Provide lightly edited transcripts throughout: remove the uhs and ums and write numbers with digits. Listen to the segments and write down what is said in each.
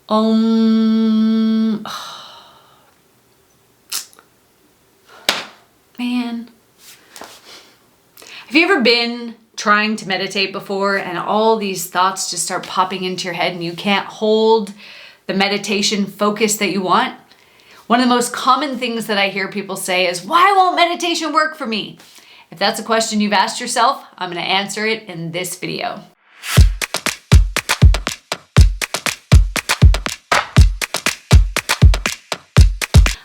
Man. Have you ever been trying to meditate before and all these thoughts just start popping into your head and you can't hold the meditation focus that you want? One of the most common things that I hear people say is, why won't meditation work for me? If that's a question you've asked yourself, I'm going to answer it in this video.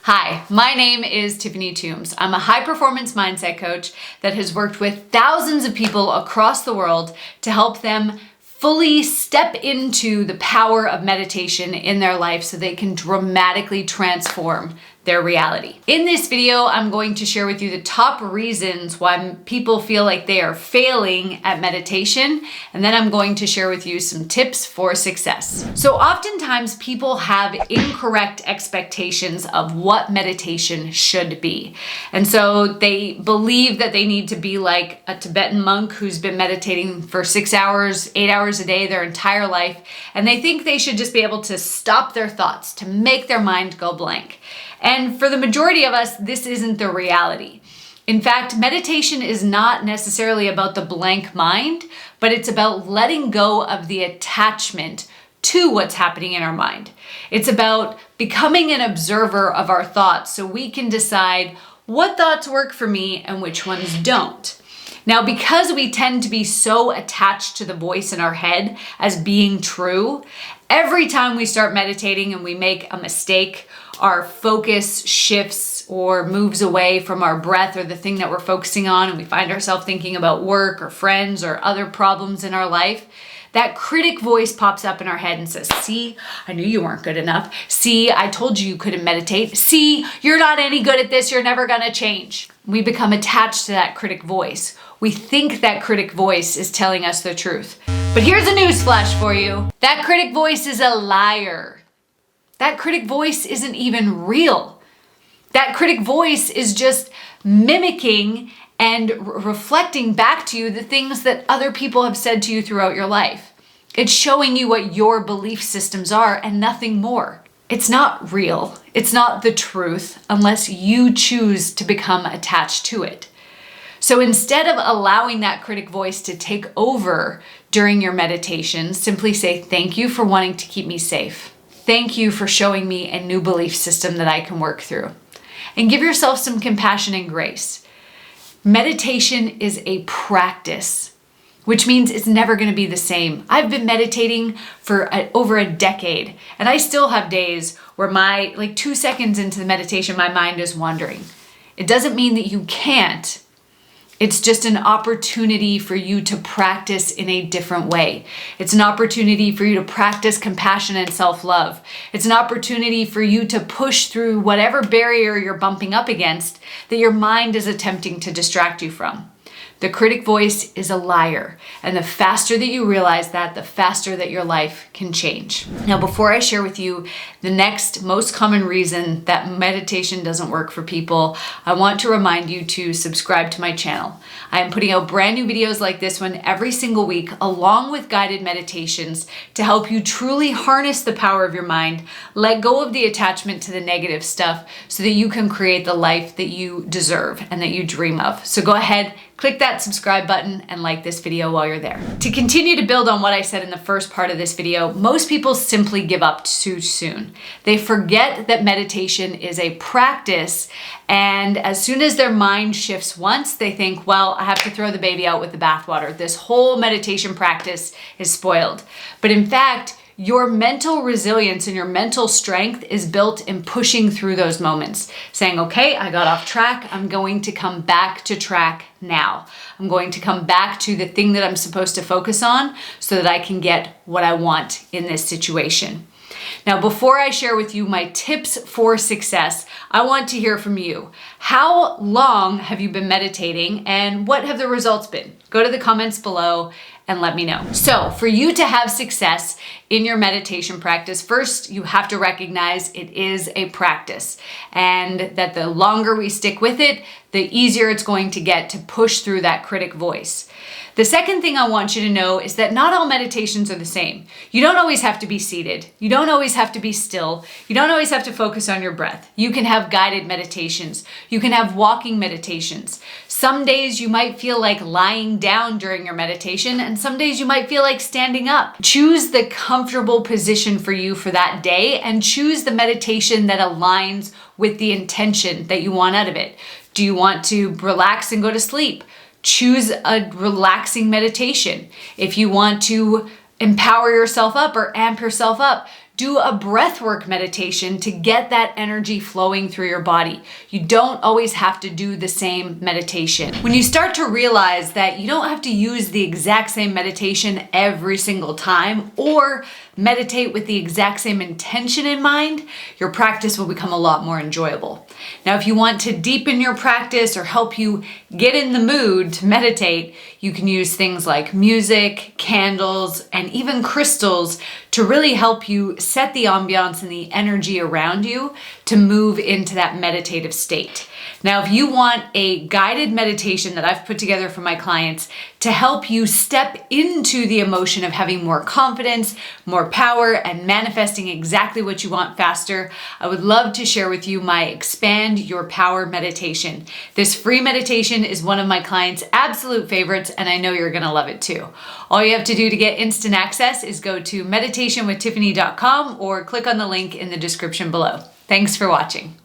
Hi, my name is Tiffany Toombs. I'm a high-performance mindset coach that has worked with thousands of people across the world to help them fully step into the power of meditation in their life so they can dramatically transform their reality. In this video, I'm going to share with you the top reasons why people feel like they are failing at meditation, and then I'm going to share with you some tips for success. So oftentimes people have incorrect expectations of what meditation should be. And so they believe that they need to be like a Tibetan monk who's been meditating for 6 hours, 8 hours a day their entire life, and they think they should just be able to stop their thoughts, to make their mind go blank. And for the majority of us, this isn't the reality. In fact, meditation is not necessarily about the blank mind, but it's about letting go of the attachment to what's happening in our mind. It's about becoming an observer of our thoughts so we can decide what thoughts work for me and which ones don't. Now, because we tend to be so attached to the voice in our head as being true, every time we start meditating and we make a mistake, our focus shifts or moves away from our breath or the thing that we're focusing on, and we find ourselves thinking about work or friends or other problems in our life, that critic voice pops up in our head and says, see, I knew you weren't good enough. See, I told you you couldn't meditate. See, you're not any good at this. You're never gonna change. We become attached to that critic voice. We think that critic voice is telling us the truth. But here's a news flash for you. That critic voice is a liar. That critic voice isn't even real. That critic voice is just mimicking and reflecting back to you the things that other people have said to you throughout your life. It's showing you what your belief systems are and nothing more. It's not real. It's not the truth unless you choose to become attached to it. So instead of allowing that critic voice to take over during your meditation, simply say, thank you for wanting to keep me safe. Thank you for showing me a new belief system that I can work through. And give yourself some compassion and grace. Meditation is a practice, which means it's never going to be the same. I've been meditating for over a decade, and I still have days where 2 seconds into the meditation, my mind is wandering. It doesn't mean that you can't. It's just an opportunity for you to practice in a different way. It's an opportunity for you to practice compassion and self-love. It's an opportunity for you to push through whatever barrier you're bumping up against that your mind is attempting to distract you from. The critic voice is a liar, and the faster that you realize that, the faster that your life can change. Now, before I share with you the next most common reason that meditation doesn't work for people, I want to remind you to subscribe to my channel. I am putting out brand new videos like this one every single week, along with guided meditations to help you truly harness the power of your mind, let go of the attachment to the negative stuff so that you can create the life that you deserve and that you dream of. So go ahead, click that subscribe button and like this video while you're there. To continue to build on what I said in the first part of this video, most people simply give up too soon. They forget that meditation is a practice, and as soon as their mind shifts once, they think, well, I have to throw the baby out with the bathwater. This whole meditation practice is spoiled. But in fact, your mental resilience and your mental strength is built in pushing through those moments, saying, okay, I got off track. I'm going to come back to track now. I'm going to come back to the thing that I'm supposed to focus on so that I can get what I want in this situation. Now, before I share with you my tips for success, I want to hear from you. How long have you been meditating and what have the results been? Go to the comments below and let me know. So for you to have success in your meditation practice, first you have to recognize it is a practice, and that the longer we stick with it, the easier it's going to get to push through that critic voice. The second thing I want you to know is that not all meditations are the same. You don't always have to be seated. You don't always have to be still. You don't always have to focus on your breath. You can have guided meditations. You can have walking meditations. Some days you might feel like lying down during your meditation, and some days you might feel like standing up. Choose the comfortable position for you for that day, and choose the meditation that aligns with the intention that you want out of it. Do you want to relax and go to sleep? Choose a relaxing meditation. If you want to empower yourself up or amp yourself up, do a breathwork meditation to get that energy flowing through your body. You don't always have to do the same meditation. When you start to realize that you don't have to use the exact same meditation every single time or meditate with the exact same intention in mind, your practice will become a lot more enjoyable. Now, if you want to deepen your practice or help you get in the mood to meditate, you can use things like music, candles, and even crystals to really help you set the ambiance and the energy around you to move into that meditative state. Now, if you want a guided meditation that I've put together for my clients to help you step into the emotion of having more confidence, more power, and manifesting exactly what you want faster, I would love to share with you my Expand Your Power meditation. This free meditation is one of my clients' absolute favorites, and I know you're gonna love it too. All you have to do to get instant access is go to meditationwithtiffany.com or click on the link in the description below. Thanks for watching.